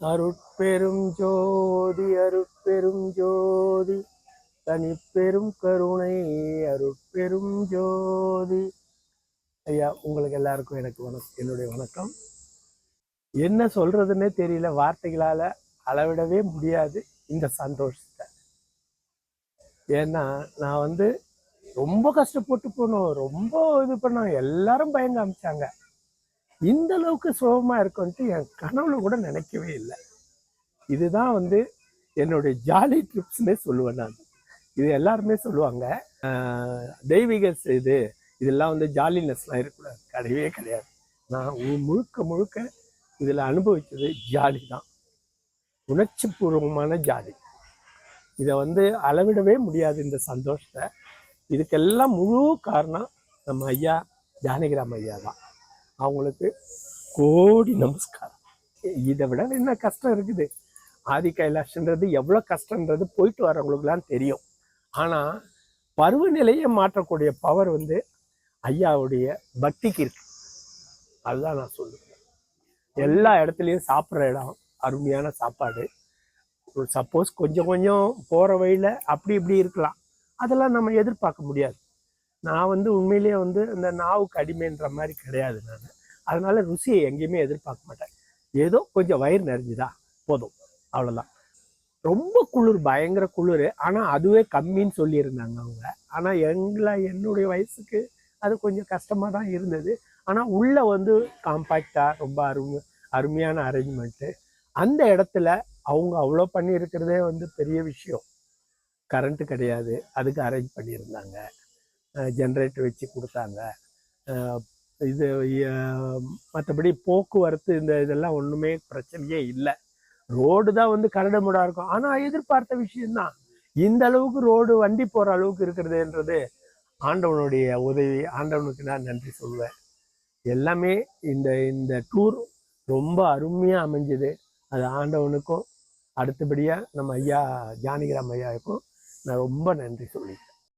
அருட்பெரும் ஜோதி அருட்பெரும் ஜோதி தனிப்பெரும் கருணை அருட்பெரும் ஜோதி. ஐயா, உங்களுக்கு எல்லாருக்கும் என்னுடைய வணக்கம். என்ன சொல்றதுன்னே தெரியல, வார்த்தைகளால அளவிடவே முடியாது இந்த சந்தோஷத்தை. ஏன்னா நான் ரொம்ப கஷ்டப்பட்டு போனோம், ரொம்ப இது பண்ணோம், எல்லாரும் பயங்க காமிச்சாங்க. இந்த அளவுக்கு சுகமா இருக்கும்ட்டு என் கனவுல கூட நினைக்கவே இல்லை. இதுதான் என்னுடைய ஜாலி ட்ரிப்ஸ்னே சொல்லுவேன் நான். இது எல்லாருமே சொல்லுவாங்க, தெய்வீக இதெல்லாம் ஜாலினஸ்லாம் இருக்கக்கூடாது. கிடையவே கிடையாது. நான் முழுக்க முழுக்க இதில் அனுபவிச்சது ஜாலி தான், உணர்ச்சி பூர்வமான ஜாலி. இதை அளவிடவே முடியாது இந்த சந்தோஷத்தை. இதுக்கெல்லாம் முழு காரணம் நம்ம ஐயா ஜானகிராம் ஐயா தான். அவங்களுக்கு கோடி நமஸ்காரம். இதை விட என்ன கஷ்டம் இருக்குது? ஆதி கைலாஷ்ன்றது எவ்வளோ கஷ்டன்றது போயிட்டு வரவங்களுக்குலாம் தெரியும். ஆனால் பருவநிலையை மாற்றக்கூடிய பவர் ஐயாவுடைய பக்திக்கு இருக்கு. அதுதான் நான் சொல்லுவேன். எல்லா இடத்துலையும் சாப்பிட்ற இடம், அருமையான சாப்பாடு. சப்போஸ் கொஞ்சம் கொஞ்சம் போகிற வழியில் அப்படி இப்படி இருக்கலாம், அதெல்லாம் நம்ம எதிர்பார்க்க முடியாது. நான் உண்மையிலேயே அந்த நாவுக்கு அடிமைன்ற மாதிரி கிடையாது நான். அதனால ருசியை எங்கேயுமே எதிர்பார்க்க மாட்டேன். ஏதோ கொஞ்சம் வயிறு நிறைஞ்சுதா போதும், அவ்வளோதான். ரொம்ப குளிர், பயங்கர குளிர். ஆனால் அதுவே கம்மின்னு சொல்லியிருந்தாங்க அவங்க. ஆனால் என்னுடைய வயசுக்கு அது கொஞ்சம் கஷ்டமாக தான் இருந்தது. ஆனால் உள்ளே காம்பாக்டாக ரொம்ப அருமையான அரேஞ்ச்மெண்ட்டு. அந்த இடத்துல அவங்க அவ்வளோ பண்ணியிருக்கிறதே பெரிய விஷயம். கரண்ட்டு கிடையாது, அதுக்கு அரேஞ்ச் பண்ணியிருந்தாங்க. ஜென்ரேட்டர் வச்சு கொடுத்தாங்க. இது மற்றபடி போக்குவரத்து இதெல்லாம் ஒன்றுமே பிரச்சனையே இல்லை. ரோடு தான் கரடுமுடாக இருக்கும். ஆனால் எதிர்பார்த்த விஷயம்தான். இந்த அளவுக்கு ரோடு வண்டி போகிற அளவுக்கு இருக்கிறதுன்றது ஆண்டவனுடைய உதவி. ஆண்டவனுக்கு நான் நன்றி சொல்வேன். எல்லாமே இந்த டூர் ரொம்ப அருமையாக அமைஞ்சுது. அது ஆண்டவனுக்கும் அடுத்தபடியாக நம்ம ஐயா ஜானகிராம் ஐயாவுக்கும் நான் ரொம்ப நன்றி சொல்லிட்டேன்.